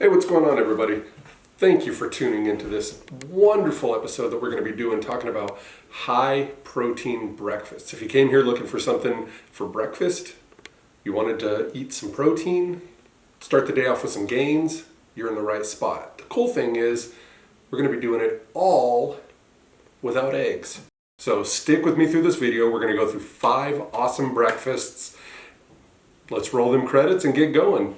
Hey, what's going on, everybody? Thank you for tuning into this wonderful episode that we're going to be doing, talking about high protein breakfasts. If you came here looking for something for breakfast, you wanted to eat some protein, start the day off with some gains, you're in the right spot. The cool thing is we're going to be doing it all without eggs. So stick with me through this video. We're going to go through 5 awesome breakfasts. Let's roll them credits and get going.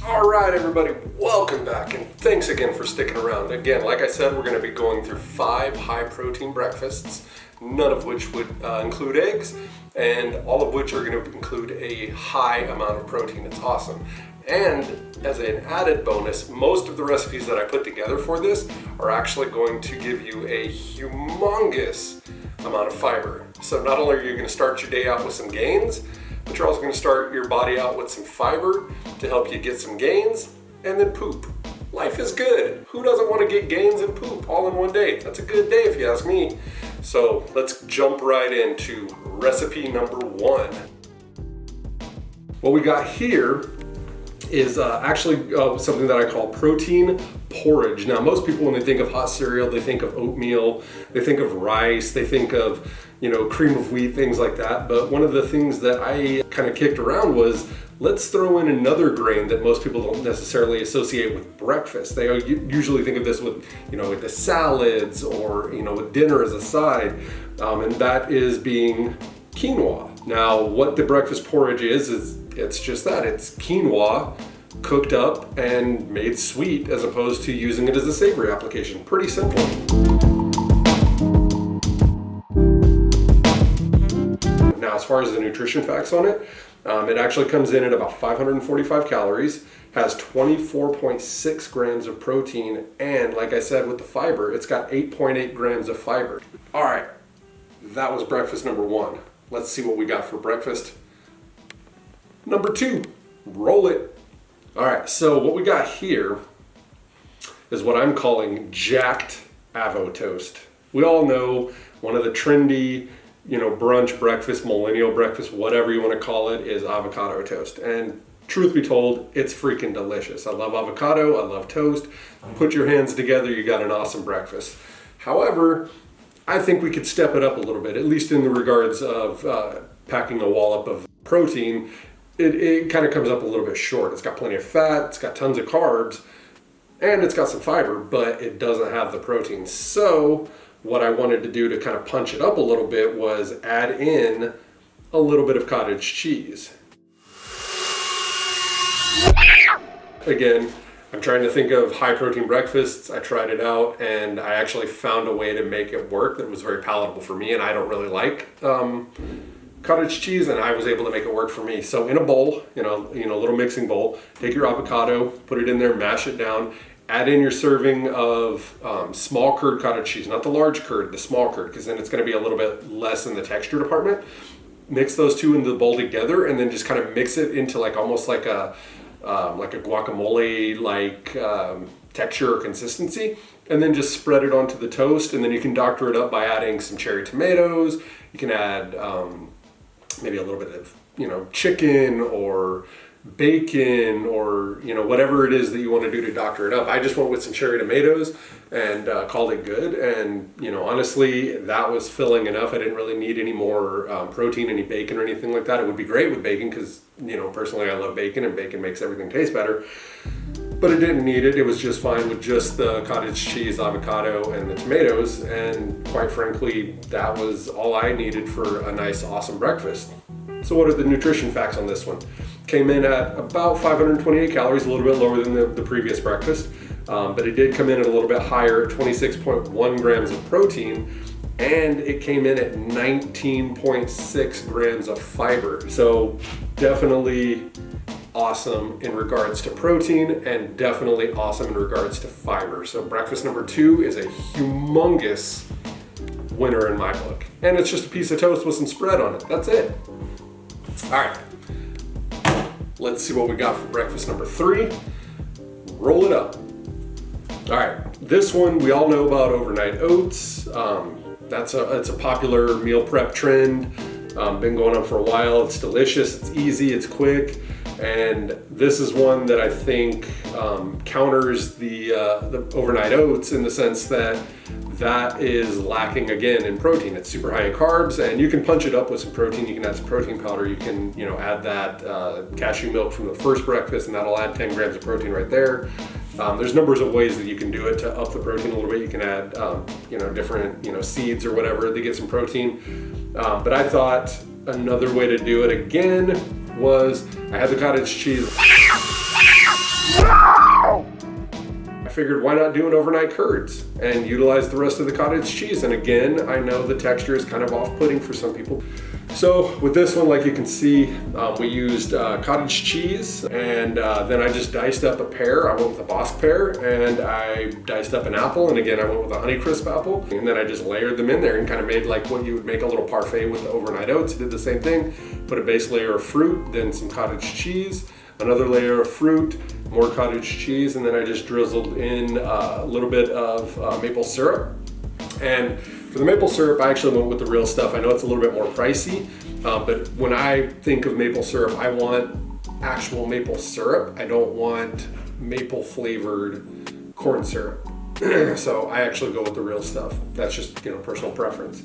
Alright, everybody, welcome back and thanks again for sticking around. Again, like I said, we're going to be going through 5 high protein breakfasts, none of which would include eggs, and all of which are going to include a high amount of protein. It's awesome. And as an added bonus, most of the recipes that I put together for this are actually going to give you a humongous amount of fiber. So not only are you going to start your day out with some gains, but you're also going to start your body out with some fiber to help you get some gains and then poop. Life is good. Who doesn't want to get gains and poop all in one day? That's a good day if you ask me. So let's jump right into recipe number 1. What we got here is actually something that I call protein porridge. Now, most people, when they think of hot cereal, they think of oatmeal, they think of rice, they think of, cream of wheat, things like that. But one of the things that I kind of kicked around was, let's throw in another grain that most people don't necessarily associate with breakfast. They usually think of this with, with the salads or, with dinner as a side, and that is being quinoa. Now, what the breakfast porridge is it's just that. It's quinoa cooked up and made sweet as opposed to using it as a savory application. Pretty simple. Now, as far as the nutrition facts on it, it actually comes in at about 545 calories, has 24.6 grams of protein, and like I said with the fiber, it's got 8.8 grams of fiber. All right, that was breakfast number 1. Let's see what we got for breakfast number 2. Roll it. All right, so what we got here is what I'm calling jacked avo toast. We all know one of the trendy, brunch breakfast, millennial breakfast, whatever you want to call it, is avocado toast. And truth be told, it's freaking delicious. I love avocado, I love toast. Put your hands together, you got an awesome breakfast. However, I think we could step it up a little bit, at least in the regards of packing a wallop of protein. It kind of comes up a little bit short. It's got plenty of fat, it's got tons of carbs, and it's got some fiber, but it doesn't have the protein. So what I wanted to do to kind of punch it up a little bit was add in a little bit of cottage cheese. Again, I'm trying to think of high protein breakfasts. I tried it out and I actually found a way to make it work that was very palatable for me, and I don't really like cottage cheese, and I was able to make it work for me. So in a bowl, a little mixing bowl, take your avocado, put it in there, mash it down, add in your serving of small curd cottage cheese, not the large curd, the small curd, because then it's going to be a little bit less in the texture department. Mix those two into the bowl together, and then just kind of mix it into almost like a guacamole texture or consistency, and then just spread it onto the toast. And then you can doctor it up by adding some cherry tomatoes. You can add maybe a little bit of chicken or bacon or whatever it is that you want to do to doctor it up. I just went with some cherry tomatoes and called it good, and honestly, that was filling enough. I didn't really need any more protein, any bacon or anything like that. It would be great with bacon because personally I love bacon, and bacon makes everything taste better, but it didn't need it. It was just fine with just the cottage cheese, avocado, and the tomatoes, and quite frankly, that was all I needed for a nice, awesome breakfast. So what are the nutrition facts on this one? Came in at about 528 calories, a little bit lower than the previous breakfast, but it did come in at a little bit higher at 26.1 grams of protein, and it came in at 19.6 grams of fiber. So definitely awesome in regards to protein, and definitely awesome in regards to fiber. So breakfast number 2 is a humongous winner in my book. And it's just a piece of toast with some spread on it. That's it. All right, let's see what we got for breakfast number 3. Roll it up. All right, This one, we all know about overnight oats. It's a popular meal prep trend. Been going on for a while. It's delicious, it's easy, it's quick. And this is one that I think counters the overnight oats in the sense that is lacking again in protein. It's super high in carbs, and you can punch it up with some protein. You can add some protein powder. You can add that cashew milk from the first breakfast, and that'll add 10 grams of protein right there. There's numbers of ways that you can do it to up the protein a little bit. You can add different seeds or whatever to get some protein. But I thought another way to do it again was I had the cottage cheese. I figured why not do an overnight curds and utilize the rest of the cottage cheese. And again, I know the texture is kind of off-putting for some people. So with this one, like you can see, we used cottage cheese, and then I just diced up a pear. I went with a Bosc pear, and I diced up an apple, and again I went with a Honeycrisp apple, and then I just layered them in there and kind of made like what you would make a little parfait with the overnight oats. Did the same thing, put a base layer of fruit, then some cottage cheese, another layer of fruit, more cottage cheese, and then I just drizzled in a little bit of maple syrup. And for the maple syrup, I actually went with the real stuff. I know it's a little bit more pricey, but when I think of maple syrup, I want actual maple syrup. I don't want maple flavored corn syrup. So I actually go with the real stuff. That's just, personal preference.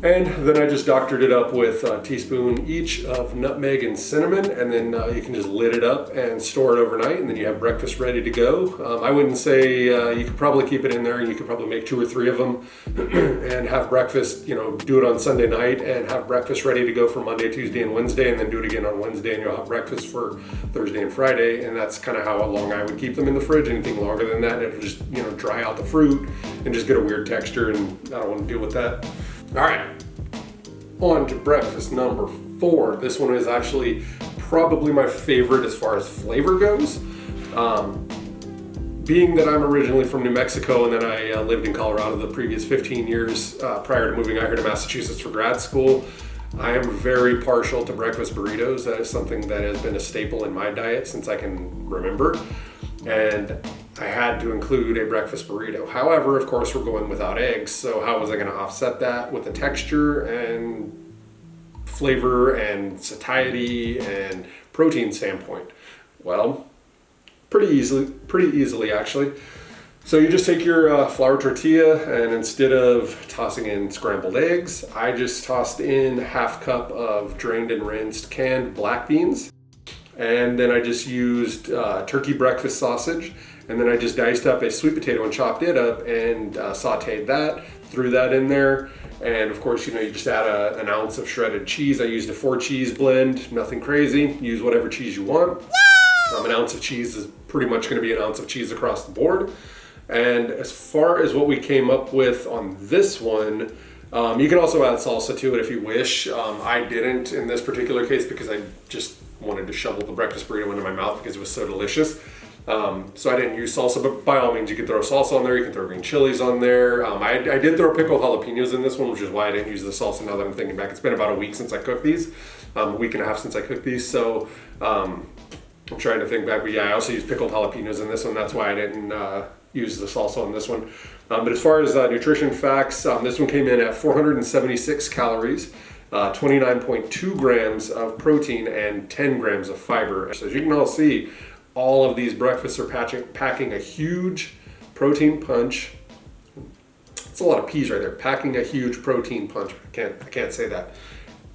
And then I just doctored it up with a teaspoon each of nutmeg and cinnamon, and then you can just lid it up and store it overnight, and then you have breakfast ready to go. I wouldn't say you could probably keep it in there, and you could probably make 2 or 3 of them and have breakfast, do it on Sunday night and have breakfast ready to go for Monday, Tuesday, and Wednesday, and then do it again on Wednesday, and you'll have breakfast for Thursday and Friday. And that's kind of how long I would keep them in the fridge. Anything longer than that, it'll just dry out the fruit and just get a weird texture, and I don't want to deal with that. All right, on to breakfast number 4. This one is actually probably my favorite as far as flavor goes. Being that I'm originally from New Mexico, and then I lived in Colorado the previous 15 years prior to moving out here to Massachusetts for grad school, I am very partial to breakfast burritos. That is something that has been a staple in my diet since I can remember. And I had to include a breakfast burrito. However, of course, we're going without eggs, so how was I going to offset that with the texture and flavor and satiety and protein standpoint? Well, pretty easily actually. So you just take your flour tortilla, and instead of tossing in scrambled eggs, I just tossed in 1/2 cup of drained and rinsed canned black beans. And then I just used turkey breakfast sausage, and then I just diced up a sweet potato and chopped it up and sauteed that, threw that in there. And of course, you just add an ounce of shredded cheese. I used a 4 cheese blend, nothing crazy. Use whatever cheese you want. An ounce of cheese is pretty much gonna be an ounce of cheese across the board. And as far as what we came up with on this one, you can also add salsa to it if you wish. I didn't in this particular case because I just wanted to shovel the breakfast burrito into my mouth because it was so delicious. So I didn't use salsa, but by all means you can throw salsa on there, you can throw green chilies on there. I did throw pickled jalapenos in this one, which is why I didn't use the salsa now that I'm thinking back. It's been about a week since I cooked these, a week and a half since I cooked these, so I'm trying to think back, but yeah, I also used pickled jalapenos in this one, that's why I didn't use the salsa on this one. But as far as nutrition facts, this one came in at 476 calories, 29.2 grams of protein, and 10 grams of fiber. So as you can all see, all of these breakfasts are packing a huge protein punch. It's a lot of P's right there. Packing a huge protein punch. I can't say that.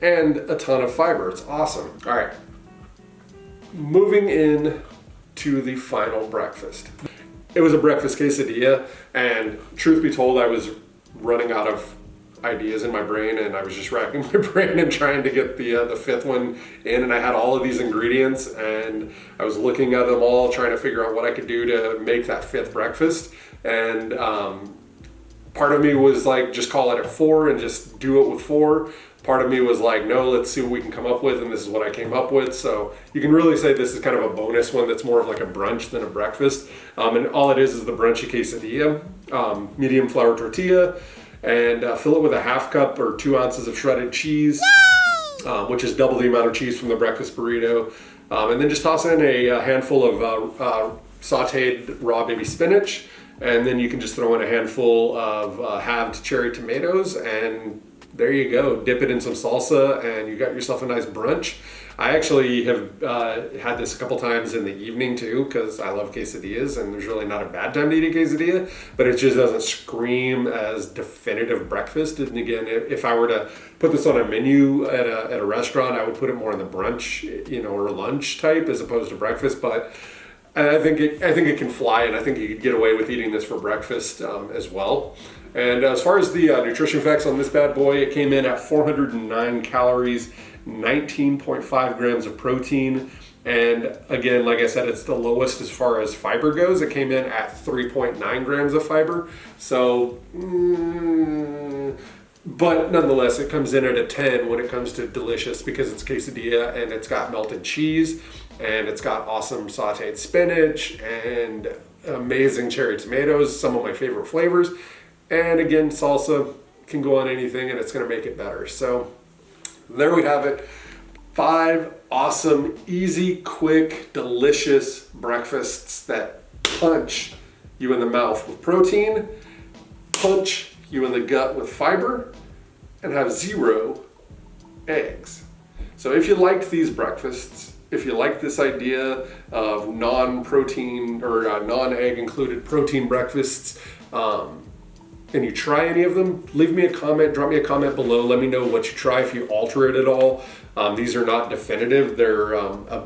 And a ton of fiber. It's awesome. All right. Moving in to the final breakfast. It was a breakfast quesadilla, and truth be told, I was running out of ideas in my brain, and I was just racking my brain and trying to get the 5th one in, and I had all of these ingredients, and I was looking at them all, trying to figure out what I could do to make that 5th breakfast. And part of me was like, just call it at 4 and just do it with 4. Part of me was like, no, let's see what we can come up with, and this is what I came up with. So you can really say this is kind of a bonus one that's more of like a brunch than a breakfast. And all it is the brunchy quesadilla, medium flour tortilla, and fill it with a 1/2 cup or 2 ounces of shredded cheese, which is double the amount of cheese from the breakfast burrito. And then just toss in a handful of sauteed raw baby spinach, and then you can just throw in a handful of halved cherry tomatoes, and there you go. Dip it in some salsa, and you got yourself a nice brunch. I actually have had this a couple times in the evening too, because I love quesadillas, and there's really not a bad time to eat a quesadilla, but it just doesn't scream as definitive breakfast. And again, if I were to put this on a menu at a restaurant, I would put it more in the brunch, or lunch type as opposed to breakfast. But I think it can fly, and I think you could get away with eating this for breakfast as well. And as far as the nutrition facts on this bad boy, it came in at 409 calories, 19.5 grams of protein, and again, like I said, it's the lowest as far as fiber goes. It came in at 3.9 grams of fiber, so but nonetheless, it comes in at a 10 when it comes to delicious, because it's quesadilla and it's got melted cheese and it's got awesome sauteed spinach and amazing cherry tomatoes, some of my favorite flavors, and again, salsa can go on anything and it's going to make it better. So there we have it. 5 awesome, easy, quick, delicious breakfasts that punch you in the mouth with protein, punch you in the gut with fiber, and have 0 eggs. So if you liked these breakfasts, if you like this idea of non-protein or non-egg included protein breakfasts, and you try any of them, leave me a comment, drop me a comment below. Let me know what you try, if you alter it at all. These are not definitive. They're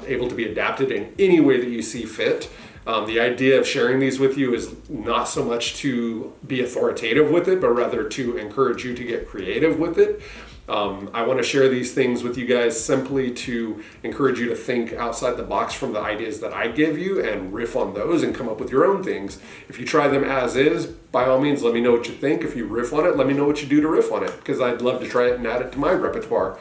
able to be adapted in any way that you see fit. The idea of sharing these with you is not so much to be authoritative with it, but rather to encourage you to get creative with it. I want to share these things with you guys simply to encourage you to think outside the box from the ideas that I give you and riff on those and come up with your own things. If you try them as is, by all means, let me know what you think. If you riff on it, let me know what you do to riff on it, because I'd love to try it and add it to my repertoire.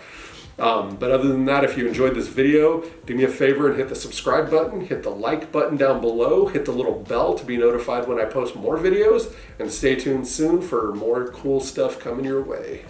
But other than that, if you enjoyed this video, do me a favor and hit the subscribe button, hit the like button down below, hit the little bell to be notified when I post more videos, and stay tuned soon for more cool stuff coming your way.